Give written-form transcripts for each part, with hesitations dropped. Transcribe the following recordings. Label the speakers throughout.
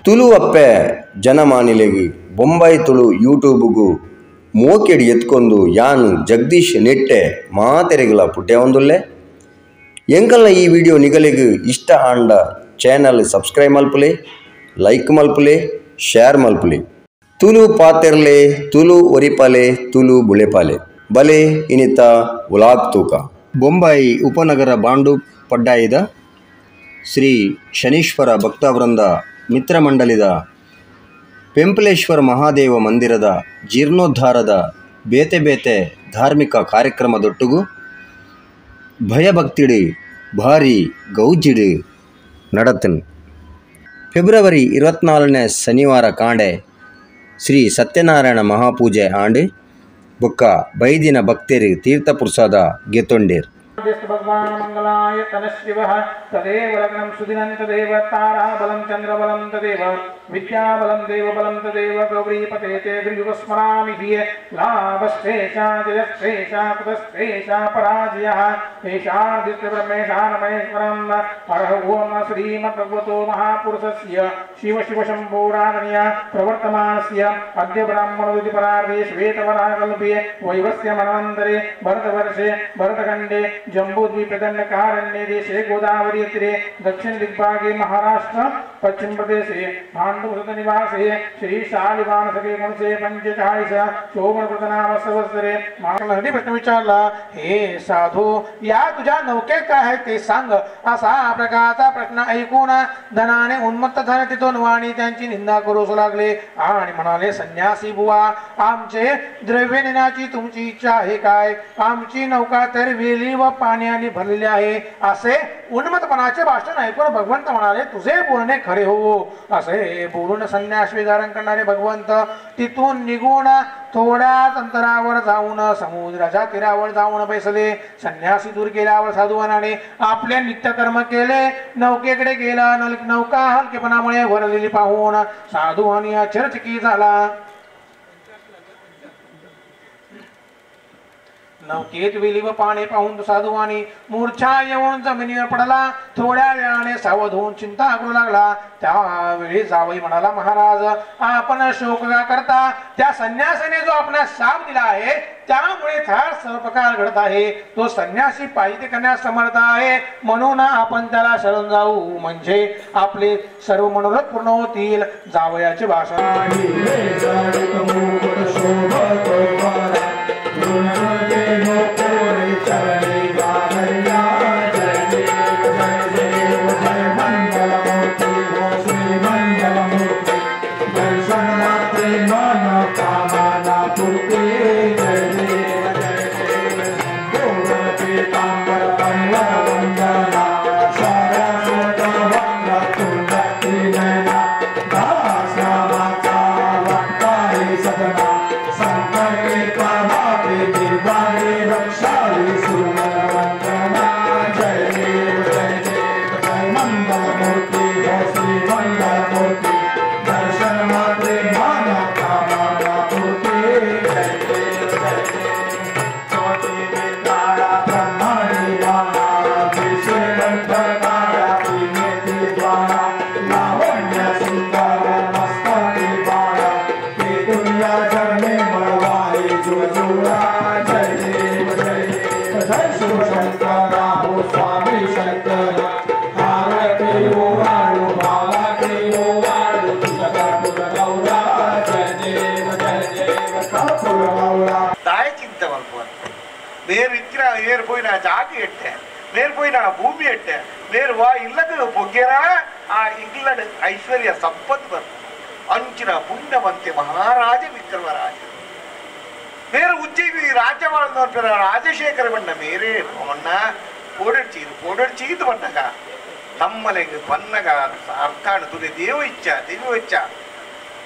Speaker 1: ತುಳು ಅಪ್ಪೆ ಜನಮಾನಿಲೆಗು ಬೊಂಬಾಯಿ ತುಳು ಯೂಟ್ಯೂಬ್ಗೂ ಮೋಕೆಡಿ ಎತ್ಕೊಂಡು ಯಾನು ಜಗದೀಶ್ ನೆಟ್ಟೆ ಮಾತೆರೆಗಲ ಪುಟ್ಯ ಒಂದುಲ್ಲೆ ಎಂಕಲ್ನ ಈ ವಿಡಿಯೋ ನಿಗಲಿಗೂ ಇಷ್ಟ ಆಂಡ ಚಾನಲ್ ಸಬ್ಸ್ಕ್ರೈಬ್ ಮಲ್ಪುಲೆ ಲೈಕ್ ಮಲ್ಪುಲೆ ಶೇರ್ ಮಲ್ಪುಲೆ ತುಳು ಪಾತೆರ್ಲೆ ತುಳು ಒರಿಪಾಲೆ ತುಳು ಬುಳೆಪಾಲೆ ಬಲೆ ಇನಿತ ಉಲಾಗ್ ತೂಕ ಬೊಂಬಾಯಿ ಉಪನಗರ ಬಾಂಡು ಪಡ್ಡಾಯದ ಶ್ರೀ ಶನೀಶ್ವರ ಭಕ್ತವೃಂದ ಮಿತ್ರಮಂಡಲಿದ ಪೆಂಪಲೇಶ್ವರ ಮಹಾದೇವ ಮಂದಿರದ ಜೀರ್ಣೋದ್ಧಾರದ ಬೇತೆ ಬೇತೆ ಧಾರ್ಮಿಕ ಕಾರ್ಯಕ್ರಮದೊಟ್ಟಿಗೂ ಭಯಭಕ್ತಿಡಿ ಭಾರಿ ಗೌಜಿಡಿ ನಡತನ್ ಫೆಬ್ರವರಿ 24ನೇ ಶನಿವಾರ ಕಾಂಡೆ ಶ್ರೀ ಸತ್ಯನಾರಾಯಣ ಮಹಾಪೂಜೆ ಆಂಡ್ ಬೊಕ್ಕ ಬೈದಿನ ಭಕ್ತರು ತೀರ್ಥ ಪ್ರಸಾದ ಗೆತ್ತೊಂಡೇರು
Speaker 2: भगवान मंगलाय तनशिवः तदेव लग्नं सुदिनं तदेव ताराबलं चन्द्रबलं तदेव विद्याबलं देवबलं तदेव गौरीपते ते गुरुस्मरामि धिये लाभश्रेषा जयश्रेषा कुतश्रेषा पराजयः एषादित्यब्रह्मेशानमहेश्वरं हरः ओं श्रीमद्भगवतो महापुरुषस्य शिव शिव शम्भोराधनया प्रवर्तमानस्य अद्य ब्राह्मणोदिति परार्धे श्वेतवराहकल्पे वैवस्य मनवन्तरे भरतवर्षे भरतखण्डे जम्बूद्वीपदण्डकारण्ये देशे गोदावरी तीरे दक्षिण दिग्भागे महाराष्ट्र पश्चिम प्रदेशे भाण्डुपसतनिवासे श्री शालिवानसके मुनसे 45 शोभनकृतनाम संवत्सरे नदी प्रश्न विचारला हे साधू या तुझ्या नौकेत काय आहे ते सांग असा प्रकारचा प्रश्न ऐकून धनाने उन्मत्त झाले तिथून वाणी त्यांची निंदा करू लागले आणि म्हणाले संन्यासी बुवा आमचे द्रव्य नेण्याची तुमची इच्छा आहे काय आमची नौका तर वेली व पाण्याने भरलेली आहे असे उन्मत्तपणाचे भाषण ऐकून भगवंत म्हणाले तुझे बोलणे खरे हो असे बोलून संन्यास धारण करणारे भगवंत तिथून निघून थोड्याच अंतरावर जाऊन समुद्राच्या तीरावर जाऊन बसले संन्यासी दूर गेल्यावर साधुवानाने आपले नित्यकर्म केले नौकेकडे गेला नौका हलकेपणामुळे भरलेली पाहून साधुवानी आश्चर्यचकित झाला नौकेत वेली व पाणी पाहून साधुवानी मूर्छा येऊन जमिनीवर पडला थोड्या वेळाने सावध होऊन चिंता करू लागला त्यावेळी जावई म्हणाला महाराज आपण शोक का करता त्या संन्यासाने जो आपणास शाप दिला आहे त्यामुळे फार सर्व प्रकार घडत आहे तो संन्यासी पाहिजे करण्यास समर्थ आहे म्हणून आपण त्याला शरण जाऊ म्हणजे आपले सर्व मनोरथ पूर्ण होतील जावयाचे भाषण ಜಾತಿ ಎಟ್ಟೆ ಮೇರ್ ಪೋಯಿನ ಭೂಮಿ ಎಟ್ಟೆ ಮೇರ್ ವಾ ಇಲ್ಲದ ಬೊಗ್ಗೆರ ಆ ಇಲ್ಲದ ಐಶ್ವರ್ಯ ಸಂಪತ್ತು ಬಂತು ಅಂಚಿನ ಪುಣ್ಯವಂತೆ ಮಹಾರಾಜ ವಿಕ್ರಮರಾಜ ಮೇರು ಉಜ್ಜಿಗೆ ರಾಜ್ಯ ಮಾಡೋದು ರಾಜಶೇಖರ ಬಣ್ಣ ಮೇರೇ ಬಣ್ಣ ಪೋಡರ್ಚೀದು ಬಣ್ಣಗ ನಮ್ಮಲೆಗೆ ಬನ್ನಗ ಅರ್ಥಾಣ ತುದಿ ದೇವ ಇಚ್ಛ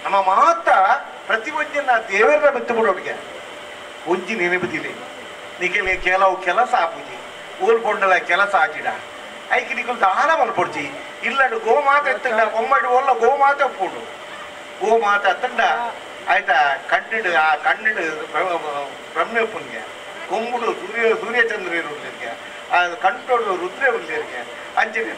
Speaker 2: ನಮ್ಮ ಮಾತ ಪ್ರತಿ ಒಂದಿನ ದೇವರ ಬಿತ್ತು ಬಿಡೋಡಿಗೆ ಒಂಜಿ ನೆನಪದಿಲೆ ನಿಖಿಲೆ ಕೆಲವು ಕೆಲಸ ಆಪುಜಿ ಓಲ್ಕೊಂಡಲ ಕೆಲಸ ಆಚಿಡ ಐಕಿ ನಿಖಲ್ ದಾನ ಮಲ್ಪೊಡ್ಜಿ ಇಲ್ಲಡು ಗೋಮಾತೆ ಎತ್ತಂಡ ಒಮ್ಮಡಿ ಒಲ್ಲ ಗೋಮಾತೆ ಒಪ್ಪುಂಡು ಗೋಮಾತೆ ಎತ್ತಂಡ ಆಯ್ತಾ ಕಣ್ಣಿಡು ಆ ಕಣ್ಣಿಡು ಬ್ರಹ್ಮೆ ಒಪ್ಪುನ್ಗೆ ಕೊಂಬುಡು ಸೂರ್ಯಚಂದ್ರ ಇರುವುದಕ್ಕೆ ಆ ಕಂಟೋಡು ರುದ್ರೆ ಉಳ್ಳೇರಿಗೆ ಅಂಚಿನ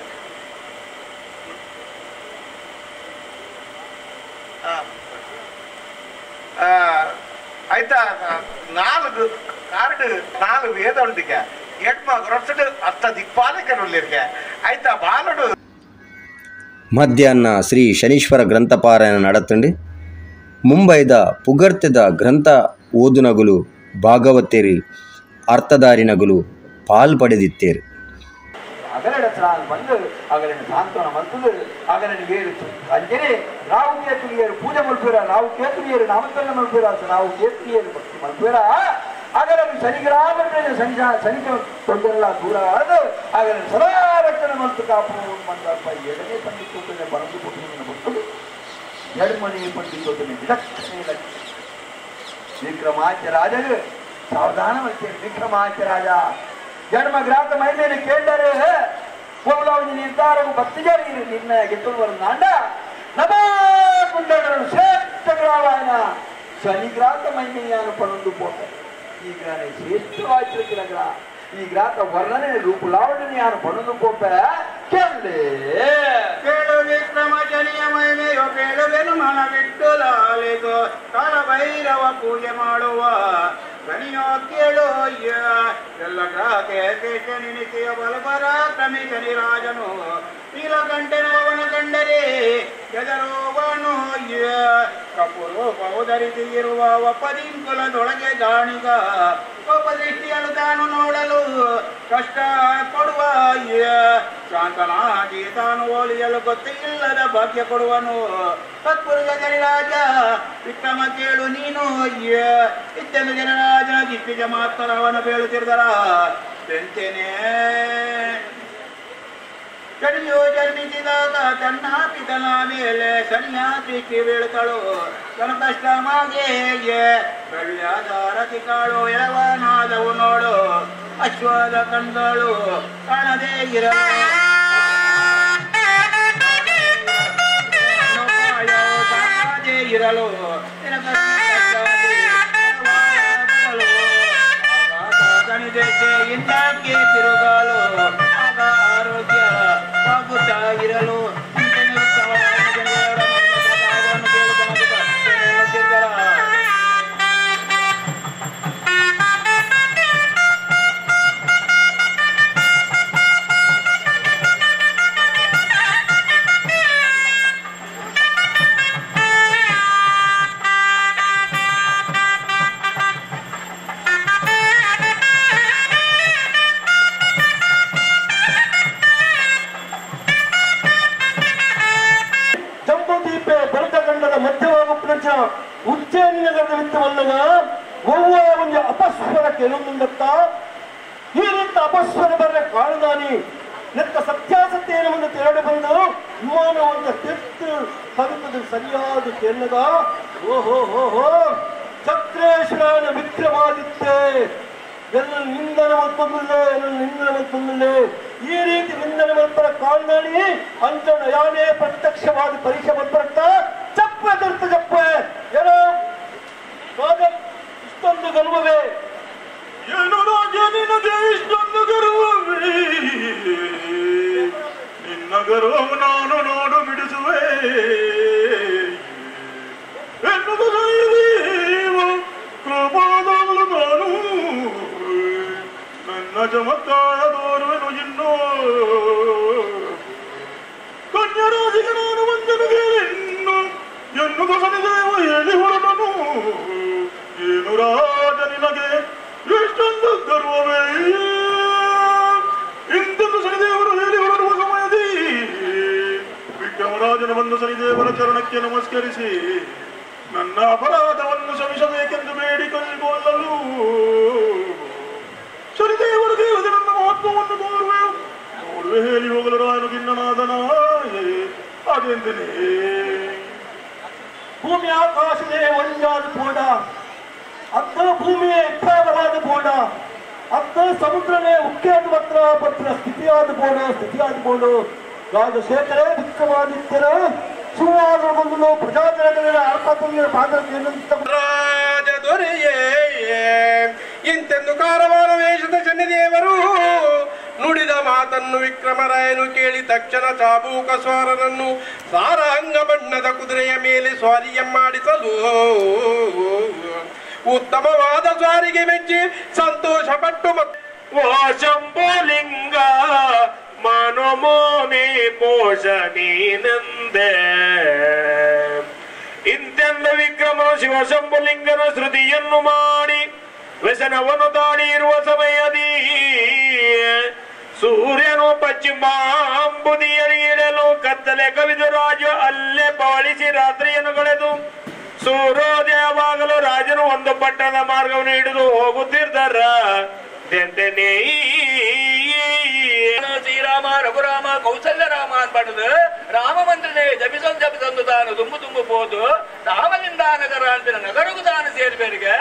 Speaker 3: ಆಯ್ತಾ 4 ಕಾರ್ಡ್ 4 ವೇದೊಂದಿಗೆ ಎಡ್ಮಗರೊಟ್ಟು ಅತ್ತ ದಿಕ್ಪಾಲಕರುಳ್ಳಿರ್ಗೆ ಆಯ್ತಾ ಬಾಲಡು
Speaker 1: ಮಧ್ಯಾಹ್ನ ಶ್ರೀ ಶನೀಶ್ವರ ಗ್ರಂಥಪಾರಾಯಣ ನಡತುಂಡು ಮುಂಬೈದ ಪುಗರ್ತೆದ ಗ್ರಂಥ ಓದುನಗುಲು ಭಾಗವತೇರಿ ಅರ್ಥಧಾರಿನಗುಲು ಪಾಲ್ಪಡೆದಿತ್ತೇರು.
Speaker 4: ಅಗಲಡ ಸ್ನಾನ ಬಂದು ಅಗಲಿನ ಸಾಂತ್ವನ ಮಂತುದು ಅಗಲಿನ ಏರು ಅಂಜನೆ ನಾವು ಕೇತುಲಿಯರು ಪೂಜೆ ಮಲ್ಪೇರ ನಾವು ಕೇತುಲಿಯರು ನಾಮಕರಣ ಮಲ್ಪೇರ ನಾವು ಕೇತುಲಿಯರು ಭಕ್ತಿ ಮಲ್ಪೇರ ಅಗಲನ್ನು ಶನಿಗ್ರಾಮಕ್ಕೆ ಶನಿಕ ತೊಂದರೆಲ್ಲ ದೂರ ಆದ ಅಗಲಿನ ಸದಾರಕ್ಷಣೆ ಮಂತು ಕಾಪು ಮಂದಪ್ಪ ಎರಡನೇ ಪಂಡಿತೋಟನೆ ಬರಂದು ಕೊಟ್ಟು ಬಿಟ್ಟು ಎಡಮನೆ ಪಂಡಿತೋಟನೆ ವಿಲಕ್ಷಣೆ ವಿಕ್ರಮಾಚ್ಯ ರಾಜರು ಸಾವಧಾನ ಮಾಡ್ತೇನೆ. ವಿಕ್ರಮಾಚ್ಯ ರಾಜ ಜನ್ಮ ಗ್ರಾತ ಮಹಿಳೆಯನ್ನು ಕೇಳರೆ ಕೋಲಾವಿನ ನಿರ್ಧಾರವು ಭಕ್ತಿಜರಿ ನಿರ್ಣಯ ಗೆಟ್ಟುವರು ನಾಂಡ ನಮಕುಂಡಗಳನ್ನು ಶ್ರೇಷ್ಠ ಗ್ರಾವಾಯನ ಶನಿಗ್ರಾತ ಮಹಿಮೆಯನ್ನು ಪಣೊಂದು ಪೋಟ ಈ ಗ್ರಾನೇ ಶ್ರೇಷ್ಠವಾದ ಗ್ರಾ ಈ ಗ್ರಾತ ವರ್ಣನೆ ರೂಪುಲಾವಣೆಯನ್ನು ಪಣೊಂದು ಪೋಪ ಕೇಳಲೇ
Speaker 2: ಕೇಳು ವಿಕ್ರಮ ಜನಿಯ ಮಹಿಮೆಯೋ ಕೇಳುವೆನು ಮನ ಬಿಟ್ಟು ಲಾಲಿದು ಕಾಲ ಭೈರವ ಪೂಜೆ ಮಾಡುವ ಗಣಿಯೋ ಕೇಳು ಎಲ್ಲ ಗ್ರಾಹಕೆ ಕೇಶ ನಿನಿಕೆಯ ಬಲಪರಾಕ್ರಮಿ ಶನಿರಾಜನು ನೀಲಕಂಠನವನ ಕಂಡರೆ ಎದರುವನು ಕಪ್ಪು ರೂಪವು ಧರಿಸಿ ಇರುವ ಒಪ್ಪದಿಂಕುಲದೊಳಗೆ ಗಾಣಿಗ ಒಬ್ಬ ದೃಷ್ಟಿಯನ್ನು ತಾನು ನೋಡಲು ಕಷ್ಟ ಕೊಡುವ ಶಾಂತನಾಗಿ ತಾನು ಓಲಿಯಲು ಗೊತ್ತಿಲ್ಲದ ಭಾಗ್ಯ ಕೊಡುವನು ತತ್ಪುರುಷ ಜನರಾಜ ವಿಕ್ರಮ ಕೇಳು ನೀನು ಇತ್ತೆಂದು ಜನರಾಜನ ದಿಟ್ಟಿಗೆ ಮಾತ್ರ ಅವನ ಬೀಳುತ್ತಿರ್ದರ ಬೆಂತೇನೆ ಶನಿಯು ಜನ್ಮಿಸಿದಾಗ ತನ್ನ ಪಿತನ ಮೇಲೆ ಸನ್ಯಾಸಿಕ್ಕೆ ಬೀಳ್ತಳು ತನ್ನ ಕಷ್ಟ ಮಾಗೆ ಬೆಳ್ಳಿಯಾದಾರತಿ ಕಾಳು ಎಳವನಾದವು ನೋಡು ಅಶ್ವದ ಕಣ್ಗಳು ಕಾಣದೇ ಇರಲು ಹಿಂದಕ್ಕೆ ತಿರುಗಾಲು ಆಗ ಆರೋಗ್ಯ ಆಗುತ್ತಾ ಇರಲು
Speaker 4: ಉಜ್ಜಯಿನಿನಗರದ ವಿತ್ತವಲ್ಲದ ಒವ್ವ ಒಂದು ಅಪಸ್ವರ ಕೆಲವೊಂದತ್ತ ಈ ರೀತಿ ಅಪಸ್ವರ ಬರಲೆ ಕಾಳುದಾನಿ ನೆತ್ತ ಸತ್ಯಾಸತ್ತೆಯನ್ನು ಮುಂದೆ ತೆರಳಿ ಬಂದು ವಿಮಾನವಂತ ತೆತ್ತು ಕವಿತದ ಸರಿಯಾದ ತೆನ್ನದ ಓಹೋ ಹೋ ಹೋ ಚಕ್ರೇಶ್ವರನ ವಿಕ್ರಮಾದಿತ್ಯ ಎಲ್ಲ ನಿಂದನ ಮಲ್ಪಂದಿಲ್ಲ ಎಲ್ಲ ನಿಂದನ ಮಲ್ಪಂದಿಲ್ಲ ಈ ರೀತಿ ನಿಂದನ ಮಲ್ಪರ ಕಾಳುದಾನಿ ಅಂಚ ಯಾನೇ ಪ್ರತ್ಯಕ್ಷವಾದ ಪರೀಕ್ಷೆ ಮಲ್ಪರತ್ತ ಚಪ್ಪ ಎದುರ್ತ ಚಪ್ಪ ಏನೋ ಇಷ್ಟೊಂದು ಗರ್ವವೇ
Speaker 2: ಏನು ರಾಜ ನಿನಗೆ ಇಷ್ಟೊಂದು ಗರ್ವವೇ ನಿನ್ನ ಗರ್ವವು ನಾನು ನೋಡು ಬಿಡಿಸುವೆ ಎನ್ನುವುದು ಕೃಪಾದವಳು ನಾನು ನನ್ನ ಚಮತ್ಕಾರ ತೋರುವೆನು ಇನ್ನೂ ಕನ್ಯರಾಜಿಗೆ ನಾನು ವಂದನೆಗೆ ಇನ್ನು ಎನ್ನುವುದು ಸನಿದೇವ ಹೇಳಿ ಹೊರಟನು ಏನು ರಾಜ ನಿನಗೆ ಎಷ್ಟೊಂದು ಗರ್ವವೇ ಇಂತೆಂದು ಶನಿದೇವರು ಹೇಳಿ ಹೊರಡುವ ಸಮಯದಿ ವಿಕ್ರಮರಾಜನ ಬಂದು ಶನಿದೇವರ ಚರಣಕ್ಕೆ ನಮಸ್ಕರಿಸಿ ನನ್ನ ಅಪರಾಧವನ್ನು ಕ್ಷಮಿಸಬೇಕೆಂದು ಬೇಡಿಕೊಳ್ಳಲು ಶನಿದೇವರು ದೇವದ ನನ್ನ ಮಹತ್ವವನ್ನು ನೋಡುವೆ ಹೇಳಿ ಹೋಗಲು ರಾಯನು ಗಿನ್ನನಾದನ ಅದೆಂದನೇ
Speaker 4: ಭೂಮಿ ಆಕಾಶವೇ ಒಂದಾದ ಬೋಡ ಅರ್ಧ ಭೂಮಿಯೇ ಇಚ್ಛಾವರಾದ ಬೋಡ ಅರ್ಧ ಸಮುದ್ರನೇ ಉಕ್ಕೇದು ಪತ್ರ ಸ್ಥಿತಿಯಾದ ಬೋಡು ರಾಜಶೇಖರೇ ವಿಕ್ರಮಾದಿತ್ಯರ ಸುವಾದ ಬಂದು ಪ್ರಜಾಜನಗಳ ಅರ್ಥಪುಣ್ಯ ರಾಜ
Speaker 5: ದೊರೆಯೇ ಇಂತೆಂದು ಕಾರವಾರ ವೇಷದ ಶನಿದೇವರು ನುಡಿದ ಮಾತನ್ನು ವಿಕ್ರಮರಾಯನು ಕೇಳಿ ತಕ್ಷಣ ಚಾಬೂಕ ಸ್ವಾರನನ್ನು ಸಾರಾಂಗ ಬಣ್ಣದ ಕುದುರೆಯ ಮೇಲೆ ಸ್ವಾರಿಯ ಮಾಡಿಸಲು ಉತ್ತಮವಾದ ಸ್ವಾರಿಗೆ ಮೆಚ್ಚಿ ಸಂತೋಷ ಪಟ್ಟು
Speaker 4: ಓ ಶಂಭುಲಿಂಗ ಮನಮೋನಿ ಪೋಷಣೀನಂದೆ ಇಂತೆಂದ ವಿಕ್ರಮನು ಶಿವಶಂಭುಲಿಂಗನ ಶ್ರುತಿಯನ್ನು ಮಾಡಿ ವ್ಯಸನವನ್ನು ತಾಳಿ ಇರುವ ಸಮಯದಿ ಸೂರ್ಯನು ಪಶ್ಚಿಮಾಂಬುದಿಯಲ್ಲಿಡಲು ಕತ್ತಲೆ ಕವಿದು ರಾಜು ಅಲ್ಲೇ ಪವಳಿಸಿ ರಾತ್ರಿಯನ್ನು ಕಳೆದು ಸೂರ್ಯೋದಯವಾಗಲು ರಾಜನು ಒಂದು ಪಟ್ಟಣದ ಮಾರ್ಗವನ್ನು ಹಿಡಿದು ಹೋಗುತ್ತಿರ್ತಾರ
Speaker 6: ಶ್ರೀರಾಮ ರಘುರಾಮ ಕೌಸಲ್ಯ ರಾಮ ಅನ್ಬಾರ್ದು ರಾಮ ಮಂತ್ರನೇ ಜಪಿಸೊಂದು ತಾನು ತುಂಬು ಪೋದು ರಾಮಲಿಂದ ನಗರ ಅಂತ ನಗರಗೂ ತಾನು ಸೇರ್ಬೇರಿಗೆ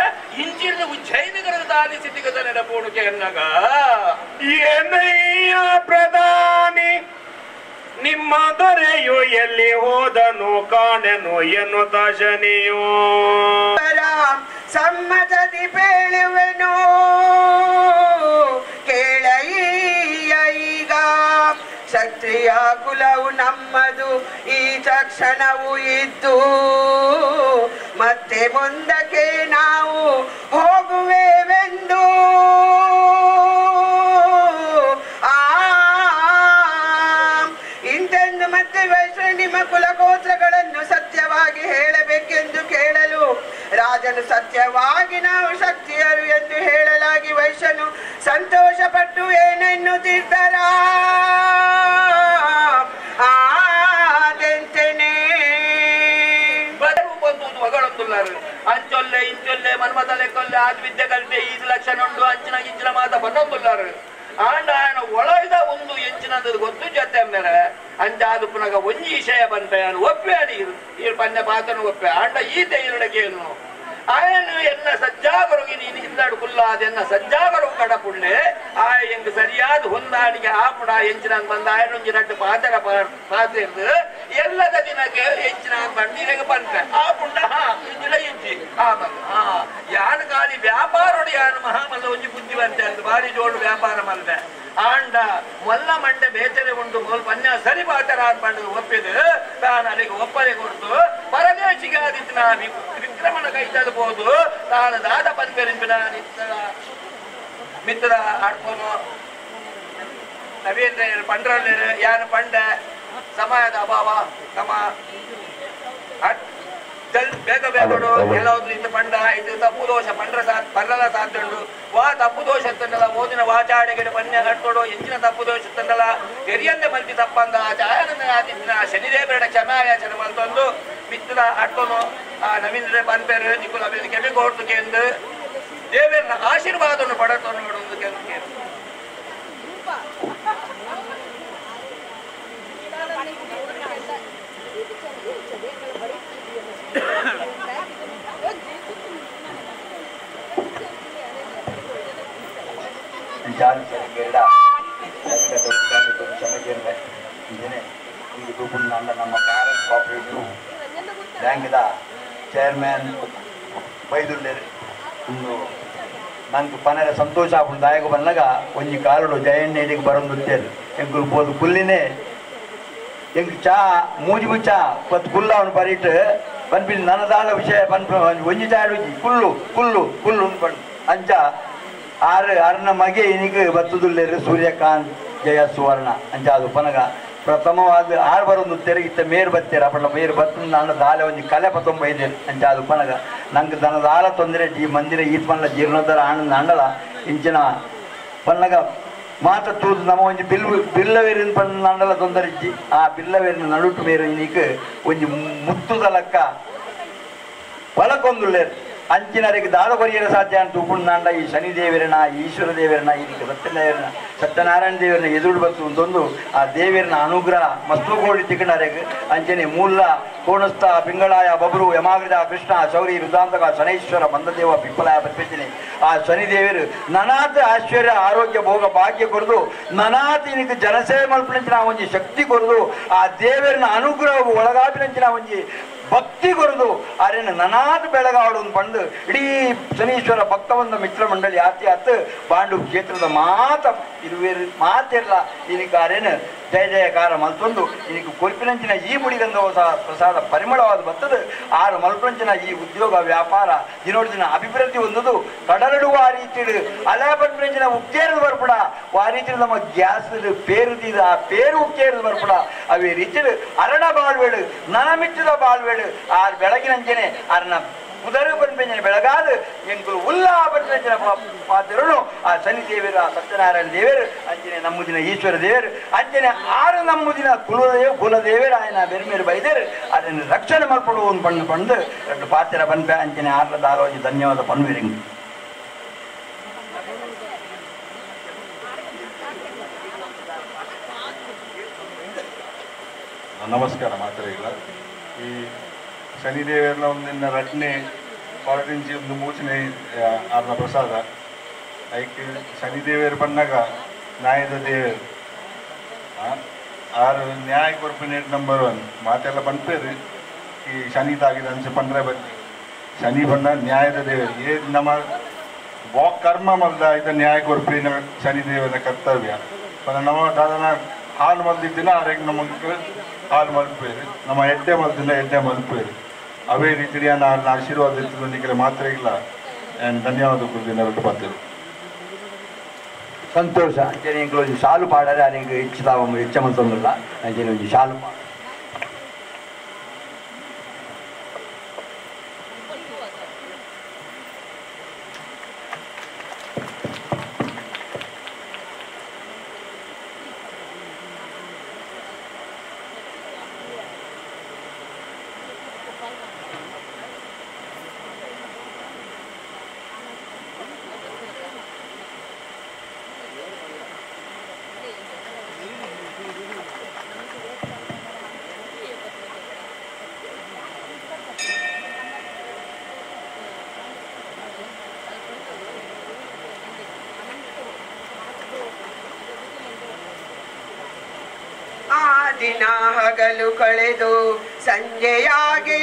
Speaker 6: ಇಂಚಿನ ಉಜ್ಜಯಿನಗರದ ತಾನಿ ಸ್ಥಿತಿಗತ ನೆನಪೋಣಿಕೆ ಎನ್ನಗ
Speaker 4: ಏನಯ್ಯ ಪ್ರಧಾನಿ ನಿಮ್ಮ ದೊರೆಯು ಎಲ್ಲಿ ಹೋದನು ಕಾಣೆನು ಎನ್ನುತ್ತ ಶನಿಯೋ
Speaker 7: ಸಮ್ಮತದಿ ಬೇಳುವೆನು ಕೇಳಯ್ಯ ಈಗ ಕ್ಷತ್ರಿಯ ಕುಲವು ನಮ್ಮದು ಈ ತಕ್ಷಣವು ಇದ್ದು ಮತ್ತೆ ಮುಂದಕ್ಕೆ ನಾವು ಹೋಗುವೆವೆಂದು ಇಂತೆಂದು ಮತ್ತೆ ವೈಶ್ಯ ನಿಮ್ಮ ಕುಲಗೋತ್ರಗಳನ್ನು ಸತ್ಯವಾಗಿ ಹೇಳಬೇಕೆಂದು ಕೇಳಲು ರಾಜನು ಸತ್ಯವಾಗಿ ನಾವು ಶಕ್ತಿಯರು ಎಂದು ಹೇಳಲಾಗಿ ವೈಶ್ಯನು ಸಂತೋಷ ಪಟ್ಟು ಏನೆನ್ನುತ್ತಿದ್ದರ ಆದೆಂತೆನೆ
Speaker 6: ಮಗಳೊಂದುಲ್ಲಾರು ಅಂಚೊಲ್ಲೆ ಇಂಚೊಲ್ಲೆ ಮನ್ಮತಲೆ ಕೊಲ್ಲೆ ಆದ ವಿದ್ಯೆ ಕಲಿತೆ 5 ಲಕ್ಷ ಉಂಟು ಅಂಚಿನ ಗಿಂಚಿನ ಮಾತ ಬಂದೊಂದುಲ್ಲಾರು ಆಂಡ ఆయన ಒಳಗಿದ ಒಂದು ಎಂಚಿನದ್ದು ಗೊತ್ತು ಜೊತೆ ಮೇಲೆ ಅಂಚಾದು ಪುನಗ ಒಂಜಿ ವಿಷಯ ಬಂತ ನಾನು ಒಪ್ಪೆ ಅಡಿರು ಈ ಪಂಡ ಪಾತನು ಒಪ್ಪೆ ಆಂಡ ಈತ ಇರಡಗೇನು ఆయన ಎನ್ನ ಸಜ್ಜಾಗರುಗಿ ನೀನು ಹಿಂದಾಡು ಕುಲ್ಲಾದ ಎನ್ನ ಸಜ್ಜಾಗರು ಕಡಪುಳ್ಳೆ ಆ ಎಂಗ್ ಸರಿಯಾದ ಹೊಂದಾಣಿಗೆ ಆಪುಡ ಎಂಚಿನ ಬಂದ ఆయన ಒಂಜಿ ನಟ್ಟು ಪಾತ್ರ ಪಾತಿರ್ದು ಎಲ್ಲದ ದಿನಕ್ಕೆ ಎಂಚಿನ ಬಂದಿಗೆ ಬಂತ ಆ ಪುಂಡ ಇಂಜಿಲ ಇಂಚಿ ಯಾನ್ ಗಾಳಿ ವ್ಯಾಪಾರೋಡು ಯಾನು ಮಹಾಮಲ್ಲ ಒಂಜಿ ಬುದ್ಧಿವಂತ ಅಂತ ಬಾರಿ ಜೋಡು ವ್ಯಾಪಾರ ಮಲ್ದೆ ಆಂಡ ಮೊಲ್ಲ ಮಂಡೆ ಬೇಚರೆ ಉಂಟು ಮೋಲ್ ಪನ್ಯ ಸರಿ ಪಾತರ ಅನ್ಪಂಡು ಒಪ್ಪಿದು ತಾನು ಅಲ್ಲಿಗೆ ಒಪ್ಪಲೆ ಕೊಡ್ತು ಪರದೇಶಿಗೆ ಆದಿತ್ತು ನಾ ವಿಕ್ರಮನ ಕೈತಲ್ಬಹುದು ತಾನು ದಾದ ಪಂಪೆರಿಂಪಿನ ಮಿತ್ರ ಆಡ್ಕೊಂಡು ನವೀಂದ್ರ ಪಂಡ್ರಲ್ಲಿ ಯಾನು ಪಂಡ ಸಮಯದ ಅಭಾವ ನಮ್ಮ ಬೇಗ ಬೇಗಡು ಕೆಲವೊಂದು ಇಂತ ಪಂಡ ಇದು ತಪ್ಪು ದೋಷ ಪಂಡ್ರ ಪರ್ಲಲ ಸಾಧ್ಯುಂಡು ವಾ ತಪ್ಪು ದೋಷ ತಂಡಲ ಓದಿನ ವಾಚಾಡಿಗೆ ಪನ್ಯ ಕಟ್ಟೋಡು ಎಂಚಿನ ತಪ್ಪು ದೋಷ ತಂಡಲ ಎರಿಯಲ್ಲೇ ಮಲ್ತಿ ತಪ್ಪಂದ ಚಾಯನ ಆದಿತ್ಯನ ಶನಿದೇವರ ಕ್ಷಮಾಯಾಚನೆ ಮಲ್ತೊಂದು ಮಿತ್ರ ಆಡ್ಕೊಂಡು ಆ ನವೀಂದ್ರ ಪನ್ಪೇರು ನಿಕುಲ ಕೆಮ್ಮಿ ಕೊಡ್ತು ಕೇಂದ್ರ ದೇವರನ್ನ ಆಶೀರ್ವಾದವನ್ನು ಪಡೆದು ನೋಡುವುದು ಕೇಂದ್ರ
Speaker 8: ನಮ್ಮ ಭಾರತ್ ಕೋಆಪರೇಟಿವ್ ಬ್ಯಾಂಕ್ದ ಚೇರ್ಮನ್ ಬೈದುಲ್ಲೇರು ಇನ್ನು ನಂಗೆ ಪನರ ಸಂತೋಷ ಆಗ್ಬಿಟ್ಟು ದಾಯಕ ಬಂದಾಗ ಒಂಜಿ ಕಾಲಡು ಜಯಣ್ಣೆಡಿಗೆ ಬರೋದು ಎಂಕುಲು ಪೋದು ಕುಲ್ಲಿನೇ ಎಂಕ್ ಚಾ ಮೂಜಿಬು ಚಾ ಪತ್ತು ಕುಲ್ಲ ಅವನು ಬರೀಟ್ ಪನ್ಪಿಲ್ ನನದಾಳ ವಿಷಯ ಪನ್ಪ ಒಂಜಿ ಚಾಡುಜಿ ಕುಲ್ಲು ಕುಲ್ಲು ಕುಲ್ಲು ಪಂಡು ಅಂಚ ಆರನ ಮಗೆ ಇನಿಗೆ ಬತ್ತುದುಲ್ಲೇರು ಸೂರ್ಯಕಾಂತ್ ಜಯ ಸುವರ್ಣ ಅಂಚ ಅದು ಪನಗ ಪ್ರಥಮವಾದ ಆರು ಬರೋದು ತೆರಗಿತ್ತ ಮೇರು ಬತ್ತೇರ ಅಪ್ಪಳ ಮೇರು ಬತ್ತು ನನ್ನ ದಾಲೆ ಒಂಜಿ ಕಲೆ ಪತ್ತೊಂಬೈದೆ ಅಂಚ ಅದು ಪನಗ ನಂಗೆ ದನದ ಆಲ ತೊಂದರೆ ಈ ಮಂದಿರ ಈತ್ ಪನ್ಲ ಜೀರ್ಣೋದ್ಧಾರ ಆನಂದ ಅಂಡಲ ಇಂಚಿನ ಪನ್ನಗ ಮಾತ ತೂದು ನಮ್ಮ ಒಂಜಿ ಬಿಲ್ಲವೇರಿನ ಪನ್ನ ಅಂಡಲ ತೊಂದರೆ ಇಜ್ಜಿ ಆ ಬಿಲ್ಲವೇರಿನ ನಡುಟು ಮೇರು ಇನಿಗೆ ಒಂಜಿ ಮುತ್ತುದ ಲೆಕ್ಕ ಪಲಕೊಂದುಳ್ಳೇರು ಅಂಚಿನರಿಗೆ ದಾದ ಕೊರಿಯರ ಸಾಧ್ಯ ಅಂತ ಉಪುಂಡ ಈ ಶನಿ ದೇವರನ ಈಶ್ವರ ದೇವರನ ಇದಕ್ಕೆ ಸತ್ಯನಾರಾಯಣ ಸತ್ಯನಾರಾಯಣ ದೇವರನ ಎದುರು ಬತ್ತು ಅಂತಂದು ಆ ದೇವರನ ಅನುಗ್ರಹ ಮಸ್ತುಗೋಳಿ ತಿಕ್ಕಣರೆಗೆ ಅಂಚನೆ ಮೂಲ ಕೋಣಸ್ಥ ಪಿಂಗಳಾಯ ಬಬ್ರು ಯಮಾಗ್ರದ ಕೃಷ್ಣ ಶೌರಿ ರುದ್ರಾಂತಕ ಶನೈಶ್ವರ ಮಂದದೇವ ಪಿಪ್ಪಲಾಯ ಬರ್ಪಿದ್ದೀನಿ ಆ ಶನಿ ದೇವರು ನನಾಥ ಐಶ್ವರ್ಯ ಆರೋಗ್ಯ ಭೋಗ ಭಾಗ್ಯ ಕೊರದು ನನಾಥ ಇದಕ್ಕೆ ಜನಸೇವೆ ಮಲ್ಪನಂಚಿನ ಒಂಜಿ ಶಕ್ತಿ ಕೊರದು ಆ ದೇವರನ ಅನುಗ್ರಹ ಒಳಗಾಪಿನಂಚಿನ ಒಂಜಿ ಭಕ್ತಿ ಕೊರದು ಆರೇನು ನನಾಥ ಬೆಳಗಾವಡು ಪಂಡು ಇಡೀ ಶನೀಶ್ವರ ಭಕ್ತವಂತ ಮಿತ್ರ ಮಂಡಳಿ ಆತಿ ಆತ್ ಬಾಂಡು ಕ್ಷೇತ್ರದ ಮಾತ ಇರುವೇರು ಮಾತಿರಲ್ಲ ಇದಕ್ಕೆ ಆರೇನು ಜಯ ಜಯಕಾರ ಮಲ್ತೊಂದು ಇದಕ್ಕೆ ಕೊಲ್ಪಿನಂಚಿನ ಈ ಮುಡಿಗಂಧವ ಸಹ ಪ್ರಸಾದ ಪರಿಮಳವಾದ ಬರ್ತದೆ. ಆರು ಮಲ್ಪಂಚಿನ ಈ ಉದ್ಯೋಗ ವ್ಯಾಪಾರ ದಿನೋಡಿನ ಅಭಿವೃದ್ಧಿ ಹೊಂದುದು ಕಡಲಡುವ ಆ ರೀತಿ ಅಲೆ ಪಂಚಿನ ಉಕ್ಕೇರದು ಬರ್ಪಡ ಆ ರೀತಿ ನಮ್ಮ ಗ್ಯಾಸ್ ಪೇರುದಿದ ಆ ಪೇರು ಉಕ್ಕೇರದು ಬರ್ಪಡ ಅವೇ ರೀತಿ ಅರಣ ಬಾಳ್ವೇಡು ನನಮಿಟ್ಟದ ಬಾಳ್ವೇಡು ಆರು ಬೆಳಗಿನಂಚನೆ ಅರನ ಉದರು ಪಂಪಂಚನೆ ಬೆಳಗಾದ ಎಂಕುಲು ಉಲ್ಲಾ ಪಂಪಂಚನ ಪಾತ್ರನು ಆ ಶನಿ ದೇವರು ಆ ಸತ್ಯನಾರಾಯಣ ದೇವರು ಅಂಚನೆ ನಮ್ಮುದಿನ ಈಶ್ವರ ದೇವರು ಅಂಚನೆ ಆರು ನಮ್ಮುದಿನ ಕುಲದೇವರು ಆಯ್ನ ಬೇರೆ ಬೇರೆ ಬೈದೇರು ಅದನ್ನು ರಕ್ಷಣೆ ಮಾಡ್ಕೊಡು ಒಂದು ಬಣ್ಣ ಬಂದು ಎರಡು ಪಾತ್ರ ಬಂಪೆ ಅಂಚನೆ ಆರ್ಲದ ಆಲೋಚನೆ ಧನ್ಯವಾದ ಪನ್ವಿರಿಂಗ್.
Speaker 9: ನಮಸ್ಕಾರ ಮಾತ್ರ ಇಲ್ಲ. ಈ ಶನಿದೇವರ ಒಂದಿನ ರಚನೆ ಹೊರಟಿಂಚಿ ಒಂದು ಮೂಚನೆ ಆರ್ನ ಪ್ರಸಾದ ಐಕೆ ಶನಿದೇವರು ಬಂದಾಗ ನ್ಯಾಯದ ದೇವರು ಆರು ನ್ಯಾಯ ಕೊರ್ಪಿನೇಟ್ ನಂಬರ್ 1 ಮಾತೆಲ್ಲ ಬಂದ್ಪೇರು ಈ ಶನಿ ತಾಗಿದ ಅನ್ಸಿ ಪಂಡ್ರೆ ಬಂದು ಶನಿ ಬಂದ ನ್ಯಾಯದ ದೇವರು ಏ ನಮ್ಮ ವಾಕ್ ಕರ್ಮ ಮಲ್ದ ಇದ್ದ ನ್ಯಾಯ ಕೊರ್ಪಿನ ಶನಿದೇವನ ಕರ್ತವ್ಯ ನಮ್ಮ ದಾದನ ಹಾಲು ಮಲ್ದಿದ್ದಿನ ಆರೆಗೆ ನಮಗೆ ಹಾಲು ಮಲ್ಪೇರು ನಮ್ಮ ಎಡ್ಡೆ ಮಲ್ದಿನ ಎಡ್ಡೆ ಮಲ್ಪೇರು ಅವೇ ರೀತಿಯ ನಾನು ಆಶೀರ್ವಾದ ಇತ್ತು ಮಾತ್ರ ಇಲ್ಲ. ಧನ್ಯವಾದ ಕೊಡ್ತೀನಿ ಎರಡು ಪಾತ್ರೆ
Speaker 8: ಸಂತೋಷ ಅಂಚನೆ ಒಂದು ಶಾಲು ಪಾಡರೆ ಅದಕ್ಕೆ ಹೆಚ್ಚಿದಾವ ಹೆಚ್ಚ ಮಲ್ತೊಂದಿಲ್ಲ ಅಂಚನೆ ಒಂದು ಶಾಲು
Speaker 7: ದಿನ ಹಗಲು ಕಳೆದು ಸಂಜೆಯಾಗಿ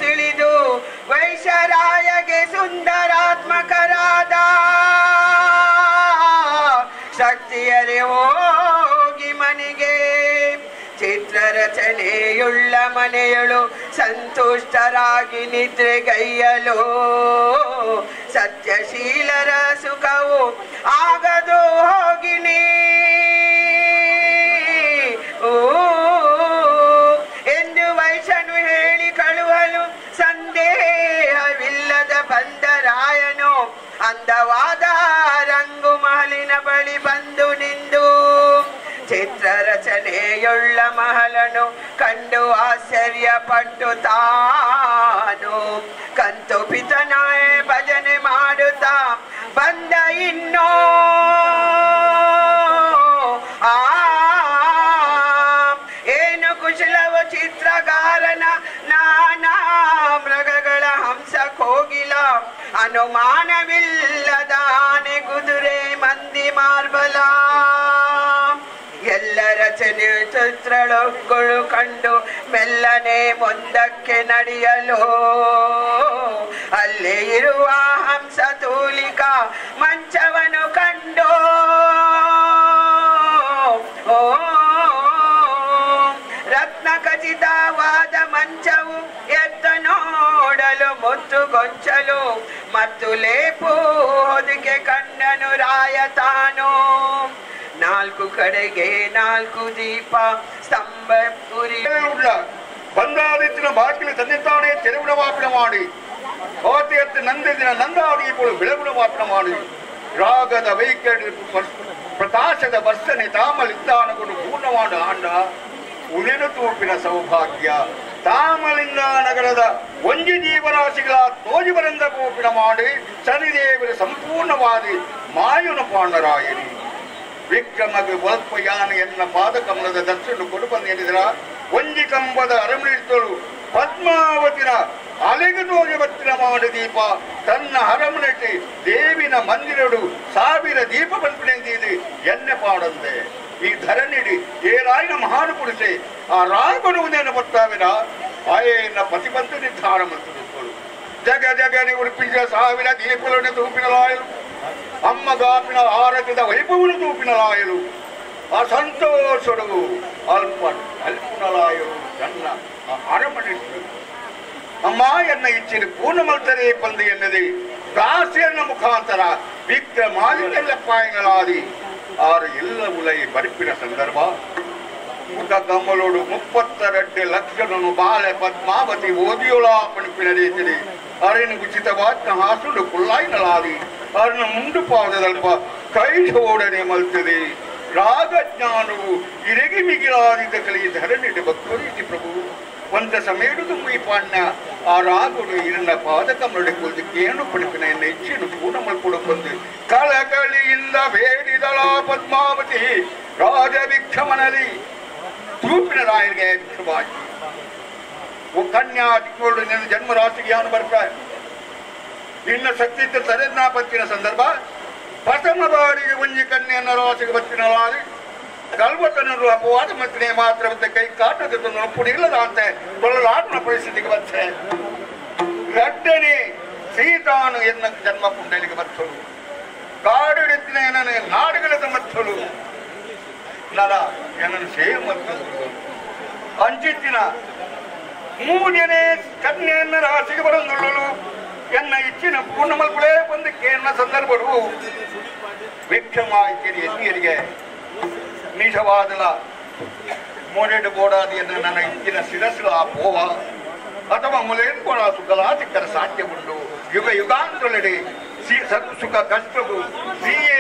Speaker 7: ತಿಳಿದು ವೈಶರಾಯಗೆ ಸುಂದರಾತ್ಮಕರಾದ ಶಕ್ತಿಯರೇ ಹೋಗಿ ಮನೆಗೆ ಚಿತ್ರರಚನೆಯುಳ್ಳ ಮನೆಯಳು ಸಂತುಷ್ಟರಾಗಿ ನಿದ್ರೆಗೈಯಲು ಸತ್ಯಶೀಲರ ಸುಖವು ಆಗದು ಹೋಗಿನಿ ಎಂದು ವೈಶನು ಹೇಳಿ ಕಳುವಲು ಸಂದೇಹವಿಲ್ಲದ ಬಂದರಾಯನು ಅಂದವಾದ ರಂಗು ಮಹಲಿನ ಬಳಿ ಬಂದು ನಿಂದು ಚಿತ್ರರಚನೆಯುಳ್ಳ ಮಹಲನು ಕಂಡು ಆಶ್ಚರ್ಯಪಟ್ಟು ತಾನು ಕಂತು ಪಿತನಾಯ ಭಜನೆ ಮಾಡುತ್ತಾ ಬಂದ ಇನ್ನೋ ಕುಶಲವ ಚಿತ್ರಗಾರನ ನಾನಾ ಮೃಗಗಳ ಹಂಸ ಕೋಗಿಲ ಅನುಮಾನವಿಲ್ಲದ ಆನೆ ಕುದುರೆ ಮಂದಿ ಮಾರ್ಬಲ ಎಲ್ಲ ರಚನೆ ಚಿತ್ರಗಳು ಕಂಡು ಮೆಲ್ಲನೆ ಮುಂದಕ್ಕೆ ನಡೆಯಲು ಅಲ್ಲೇ ಇರುವ ಹಂಸ ತೂಲಿಕಾ ಮಂಚವನು ಕಂಡು ರತ್ನ ಖಚಿತವಾದ ಮಂಚವು ಎತ್ತ ನೋಡಲು ಮುತ್ತು ಗೊಂಚಲು ಮತ್ತು ಲೇಪು ಹೊದಿಕೆ ಕಂಡನು ರಾಯ ತಾನು ನಾಲ್ಕು ಕಡೆಗೆ ನಾಲ್ಕು ದೀಪ ಸ್ತಂಭ ಪುರಿ
Speaker 3: ಬಂದಾದಿತ್ತಿನ ಬಾಗಿಲು ತಂದಿದ್ದಾನೆ ತೆರಗುಣ ವಾಪನ ಮಾಡಿ ಕೋಟೆಯತ್ತು ನಂದಿನ ನಂದಾದೀಪಗಳು ಬೆಳಗುಣ ವಾಪನ ಮಾಡಿ ರಾಗದ ವೈಖರಿ ಪ್ರಕಾಶದ ವರ್ಷನೆ ತಾಮಲಿದ್ದಾನಗಳು ಪೂರ್ಣವಾದ ಆಂಡ ಉಳಿದು ತೂಪಿನ ಸೌಭಾಗ್ಯ ತಾಮಲಿಂಗ ನಗರದ ಒಂಜಿ ಜೀವರಾಶಿಗಳ ತೋಜಿಬರಂದ ಕೂಪಿನ ಮಾಡಿ ಶನಿದೇವರ ಸಂಪೂರ್ಣವಾದಿ ಮಾಯುನ ಪಾಂಡರಾಯನಿ ವಿಕ್ರಮಗೆ ಒಲ್ಪಯಾನ ಎನ್ನ ಪಾದಕಮಲದ ದರ್ಶನ ಕೊಡು ಬಂದಿದ್ರ ಒಂಜಿ ಕಂಬದ ಅರಮನೆಗಳು ಪದ್ಮಾವತಿನ ಅಲೆಗೆ ತೋಜಿ ಬತ್ತಿನ ಮಾಡಿ ದೀಪ ತನ್ನ ಅರಮನೆಟ್ಟಿ ದೇವಿನ ಮಂದಿರಡು ಸಾವಿರ ದೀಪ ಬಂಪಿನೆಂದಿದೆ ಎನ್ನೆ ಪಾಡಂದೆ ಈ ಧರಣಿಡಿ ಏ ರಾಯನ ಮಹಾನು ಪುರುಷೆ ಆ ರಾಯಗೊಡುವುದೇನು ಗೊತ್ತಾವಿನ ಆಯೇನ ಪ್ರತಿಬಂಧ ನಿರ್ಧಾರ ಮಂತ್ರಿಗಳು ಜಗ ಜಗನೆ ಉಡುಪಿನ ಸಾವಿರ ದೀಪಗಳನ್ನು ತೂಪಿನ ಲಾಯಲು ಅಮ್ಮ ಗಾಪಿನ ಆರತಿದ ವೈಭವನು ತೂಪಿನ ಲಾಯಲು ಅಸಂತೋಷಡು ಅಲ್ಪುನಲಾಯರು ನನ್ನ ಅರಮನೆ ಅಮ್ಮ ಎನ್ನ ಇಚ್ಚಿನ ಪೂರ್ಣಮಲ್ತರೇ ಬಂದು ಎನ್ನದೆ ದಾಸಿಯನ್ನ ಮುಖಾಂತರ ವಿಕ್ರಮಾದಿತ್ಯಲ್ಲ ಪಾಯಗಳಾದಿ ಆರು ಎಲ್ಲ ಉಲೈ ಬರಿಪಿನ ಸಂದರ್ಭ ಮುಖ ಕಮ್ಮಲೋಡು 32 ಲಕ್ಷಣನು ಬಾಳೆ ಪದ್ಮಾವತಿ ಓದಿಯೋಳಾ ಪಣಿಪಿನ ರೀತಿಯಲ್ಲಿ ಅರಿನ ಉಚಿತವಾದ ಹಾಸುಡು ಕುಳ್ಳಾಯಿನಲಾದಿ ಅರಿನ ಮುಂಡು ಪಾದದಲ್ಪ ಕೈಜೋಡನೆ ಮಲ್ತದೆ ರಾಗಜ್ಞಾನವು ಇರಗಿ ಮಿಗಿಲಾದಿದ್ದ ಕಲಿ ಧರಣಿಡ ಭಕ್ತರೀತಿ ಪ್ರಭು ಒಂದ ಸಮಯದು ಈ ಪಾಣ್ಯ ಆ ರಾಗುಡು ಇರನ್ನ ಪಾದಕಮ್ಮಡಿ ಕುಳಿತು ಕೇಣು ಪಣಿಪಿನ ಎನ್ನ ಇಚ್ಛೆನು ಪೂರ್ಣ ಮಲ್ಕೊಡು ಬಂದು ಕಳಕಳಿಯಿಂದ ಬೇಡಿದಳ ಪದ್ಮಾವತಿ ರಾಜ ವಿಕ್ಷಮನಲಿ ತೂಪಿನ ರಾಯರಿಗೆ ವಿಕ್ಷವಾಗಿ ಕನ್ಯಾ ದಿಕ್ಕೋಡು ನಿನ್ನ ಜನ್ಮರಾಶಿಗೆ ಯಾನು ಬರ್ತಾರೆ ನಿನ್ನ ಸತ್ಯದ ಸರಜ್ಞಾಪತ್ತಿನ ಸಂದರ್ಭ ಪ್ರಥಮ ಬಾರಿಗೆ ಒಂಜಿ ಕನ್ಯೆಯನ್ನ ರಾಶಿಗೆ ಬತ್ತಿನಲಾಗಿ ಕಲ್ವತನರು ಅಪವಾದ ಮಂತ್ರಿನೇ ಮಾತ್ರ ಕೈ ಕಾಟದ ನೊಪ್ಪುಡಿ ಇಲ್ಲದ ಅಂತ ಕೊಲ್ಲಲಾಟನ ಪರಿಸ್ಥಿತಿಗೆ ಬರ್ತೇ ಎರಡನೇ ಸೀತಾನು ಎನ್ನ ಜನ್ಮ ಕುಂಡಲಿಗೆ ಬರ್ತಳು ಕಾಡಿಡಿತ್ತಿನ ಏನನೇ ನಾಡುಗಳದ ಮತ್ತಳು ನರ ಏನನ್ನು ಸೇವ್ ಮತ್ತಳು ಅಂಚಿತ್ತಿನ ಮೂರನೇ ಕನ್ಯೆಯನ್ನ ರಾಶಿಗೆ ಬರಂದುಳ್ಳಲು ಎನ್ನ ಇಚ್ಚಿನ ಪೂರ್ಣ ಮಲ್ಪುಳೇ ಬಂದಕ್ಕೆ ಎನ್ನ ಸಂದರ್ಭರು ವಿಕ್ಷಮಾಯ್ತಿರಿ ಎನ್ನಿಯರಿಗೆ ನಿಜವಾದಲ ಮೋಡೆಡು ಬೋಡಾದಿಯನ್ನು ನನ್ನ ಇಚ್ಚಿನ ಶಿರಸ್ಸು ಆ ಪೋವ ಅಥವಾ ಮುಲೇನ್ಕೊಳ ಸುಖಲಾಧಿಕರ ಸಾಧ್ಯ ಉಂಟು ಯುಗ ಯುಗಾಂತರಡಿ ಸುಖ ಕಷ್ಟವು ಸಿಯೇ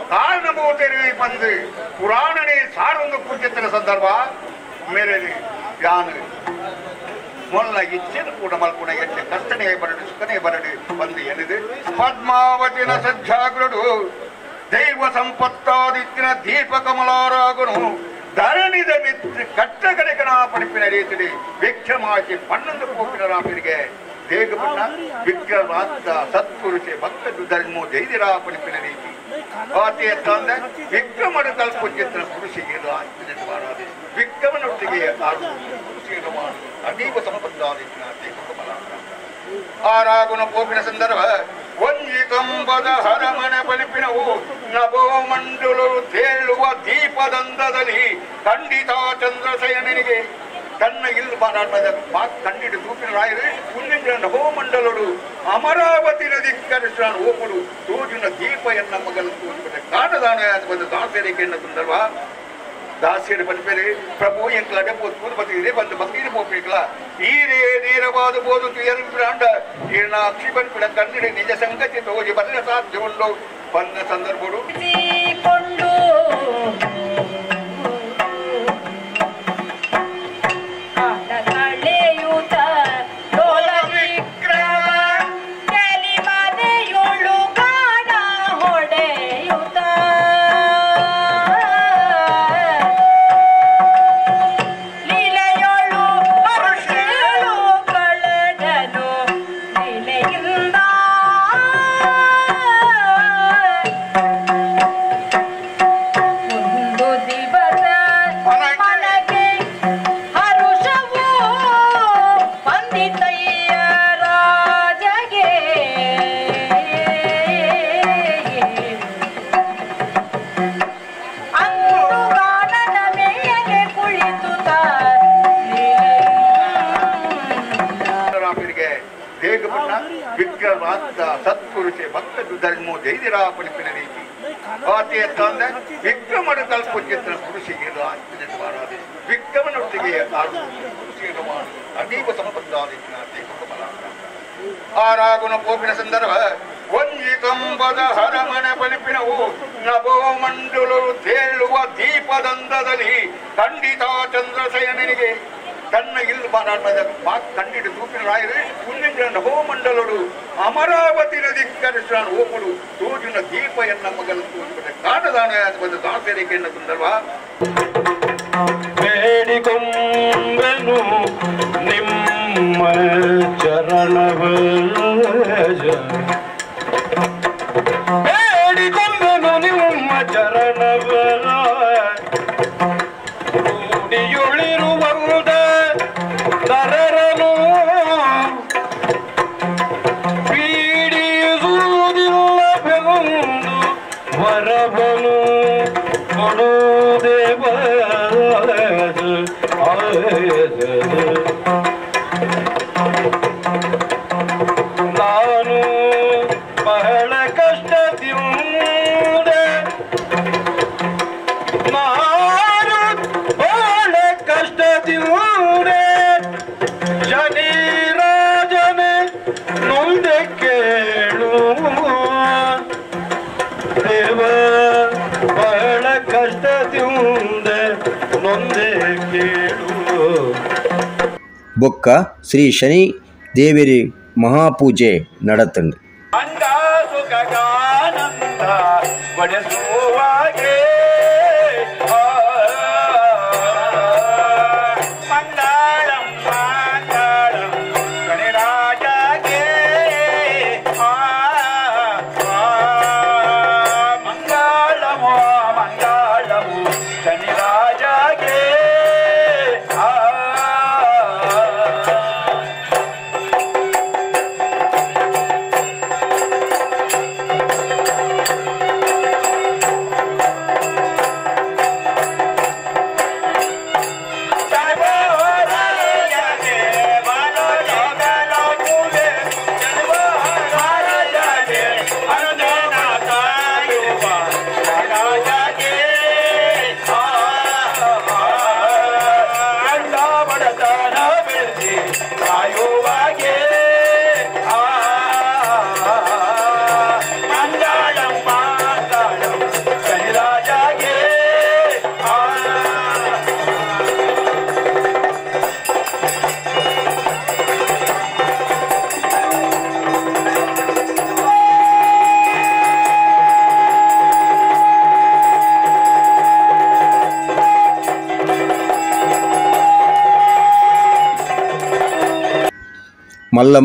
Speaker 3: ಕಾರಣಭೂತರಿಗೆ ಬಂದು ಪುರಾಣನೇ ಸಾರೊಂದು ಪೂಜ್ಯತಿನ ಸಂದರ್ಭ ಮೇರೆಲಿ ಯಾನು ಮೊಲ್ಲ ಇಚ್ಛೆನ ಕೂಡ ಮಲ್ಪುಣ ಎಷ್ಟೆ ಕಷ್ಟನೇ ಬರಡು ಸುಖನೇ ಬರಡು ಬಂದು ಎನಿದು ಪದ್ಮಾವತಿನ ಸಜ್ಜಾಗ್ರಡು ದೈವ ಸಂಪತ್ತಾದಿತ್ತಿನ ದೀಪ ಕಮಲಾರಾಗನು ಧರಣಿದ ನಿತ್ಯ ಕಟ್ಟಗಡೆಗನ ಪಡಿಪಿನ ರೀತಿಯಲ್ಲಿ ವಿಕ್ಷಮಾಚಿ 11 ಕೋಪಿನ ರಾಮರಿಗೆ ದೇಗ ಬಣ್ಣ ವಿಕ್ರಮಾತ್ತ ಸತ್ಪುರುಷೆ ಭಕ್ತರು ಧರ್ಮೋ ಜೈದಿರಾ ಪಡಿಪಿನ ರೀತಿ ಆತೆಯ ತಂದೆ ವಿಕ್ರಮನ ಕಲ್ಪುಜ್ಯತ್ರ ಪುರುಷಿಗೆ ರಾಜ್ಯವಾರಾದೆ ವಿಕ್ರಮನೊಟ್ಟಿಗೆ ಆರು ಪುರುಷಿಯನ್ನು ಮಾಡು ಅತೀವ ಸಂಪತ್ತಾದಿತ್ತಿನ ದೇವ ಕಮಲಾರ ಆರಾಗುನ ಕೋಪಿನ ಸಂದರ್ಭ ಒಂಜಿ ಕಂಬದ ಹರಮನೆ ಬಲಿಪಿನವು ನಭೋ ಮಂಡಲು ತೇಳುವ ದೀಪದಂದದಲ್ಲಿ ಖಂಡಿತ ಚಂದ್ರಶಯನಿಗೆ ತನ್ನ ಇಲ್ಲಿ ಖಂಡಿತ ತೂಪಿನ ರಾಯರು ಮುಂದಿನ ನಭೋ ಮಂಡಲುಡು ಅಮರಾವತಿ ನದಿ ಕರೆಸ್ತಾನು ಹೋಗುಡು ತೂಜಿನ ದೀಪ ಎನ್ನ ಮಗಲು ತೂಜಿಬಿಟ್ಟೆ ಕಾಣದಾನ ಬಂದು ದಾಸರಿಗೆ ಎನ್ನ ಸಂದರ್ಭ ದಾಸಿಯರು ಬಂದ್ಮೇಲೆ ಪ್ರಭು ಎಂಕ್ಲ ಅಡಬೋದು ಕೂರ್ಬತ್ತಿದೆ ಬಂದು ಭಕ್ತಿನ ಹೋಗ್ಬೇಕಲ್ಲ ಈರೇ ನೇರವಾದ ಬೋದು ತುಯರಂಡ ಏನ ಅಕ್ಷಿ ಬಂದ್ಬಿಡ ಕನ್ನಡ ನಿಜ ಸಂಗತಿ ತೋಜಿ ಬರಲ ಸಾಧ್ಯ ಉಂಡು ಬಂದ ಸಂದರ್ಭಗಳು ಸತ್ಪುರುಷೆ ಭಕ್ತರು ಧರ್ಮೋ ಜೈದಿರಾ ಪಡಿಪಿನ ರೀತಿ ಆತೆಯ ತಂದೆ ವಿಕ್ರಮನ ಕಲ್ಪುಜ್ಯತ್ರ ಪುರುಷಿಗೆ ರಾಜ್ಯವಾರಾದೆ ವಿಕ್ರಮನೊಟ್ಟಿಗೆ ಆರು ಪುರುಷಿಯನ್ನು ಮಾಡು ಅತೀವ ಸಂಪತ್ತಾದಿತ್ತಿನ ದೇವ ಕಮಲಾರ ಆರಾಗುನ ಕೋಪಿನ ಸಂದರ್ಭ ಒಂಜಿ ಕಂಬದ ಹರಮನೆ ಬಲಿಪಿನವು ನಭೋ ಮಂಡಲು ತೇಳುವ ದೀಪದಂದದಲ್ಲಿ ಖಂಡಿತ ಚಂದ್ರಶಯನಿಗೆ ತನ್ನ ಇಲ್ಲಿ ಖಂಡಿತ ತೂಪಿನ ರಾಯರು ಮುಂದಿನ ನಭೋ ಮಂಡಲುಡು ಅಮರಾವತಿ ನದಿ ಕರೆಸ್ತಾನು ಹೋಗುಡು ತೂಜಿನ ದೀಪ ಎನ್ನ ಮಗಲು ತೂಜಿಬಿಟ್ಟೆ ಕಾಣದಾನ ಬಂದು ದಾಸರಿಗೆ ಎನ್ನ ಸಂದರ್ಭ
Speaker 5: ಬೇಡಿಕೊಂಬೆನು ನಿಮ್ಮ ಚರಣವ ಬೇಡಿಕೊಂಬೆನು ನಿಮ್ಮ ಚರಣವ ಕೂಡಿಯುಳಿರುವಂದ ತರರನು ಪೀಡಿಸುವುದಿಲ್ಲವೆಂದು ವರವನು ಕೊಡುವುದೇ
Speaker 10: ನಾನು ಬಹಳ ಕಷ್ಟದಿಂದ ನಾನು ಬಹಳ ಕಷ್ಟದಿಂದ ಶನಿ ರಾಜನೇ ನೊಂದೆ ಕೇಳು ದೇವ ಬಹಳ ಕಷ್ಟದಿಂದ ನೊಂದೆ ಕೇಳು.
Speaker 1: ಬೊಕ್ಕ ಶ್ರೀ ಶನಿ ದೇವರಿ ಮಹಾಪೂಜೆ ನಡತಂಡು.
Speaker 10: ಅಂದ ಸುಖಗಾನಂದ ಬಡಿಸುವಾಗೆ ಮಂಗಳಂ ಮಂಗಳಂ ಗಣರಾಜಗೆ ಮಂಗಳಮೋ ಮಂಗಳಮು ಶನಿರಾಜಗೆ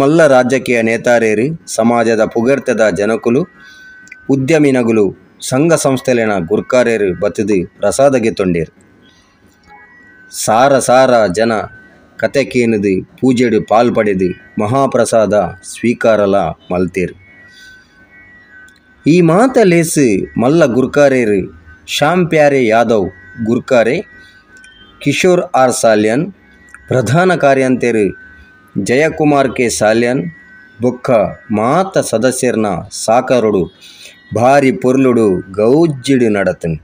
Speaker 1: ಮಲ್ಲ ರಾಜಕೀಯ ನೇತಾರೇರು, ಸಮಾಜದ ಪುಗರ್ತೆದ ಜನಕುಲು, ಉದ್ಯಮಿನಗುಲು, ಸಂಘ ಸಂಸ್ಥೆಲಿನ ಗುರ್ಕಾರೇರು ಬತ್ತದು ಪ್ರಸಾದಗೆ ತೊಂಡೇರು. ಸಾರ ಜನ ಕತೆ ಕೇನದು ಪೂಜೆಡು ಪಾಲ್ಪಡೆದು ಮಹಾಪ್ರಸಾದ ಸ್ವೀಕಾರಲ ಮಲ್ತೇರು. ಈ ಮಾತ ಲೇಸು ಮಲ್ಲ ಗುರ್ಕಾರೇರು ಶ್ಯಾಮ್ ಪ್ಯಾರೆ ಯಾದವ್ ಗುರ್ಕಾರೆ, ಕಿಶೋರ್ ಆರ್ ಸಾಲ್ಯನ್, ಪ್ರಧಾನ ಕಾರ್ಯಂತೇರು ಜಯಕುಮಾರ್ ಕೆ ಸಾಲ್ಯನ್, ಬೊಕ್ಕ ಮಾತ ಸದಸ್ಯರನ್ನ ಸಾಕಾರೊಡು ಭಾರಿ ಪೊರ್ಲುಡು ಗೌಜ್ಜಿಡು ನಡತನು.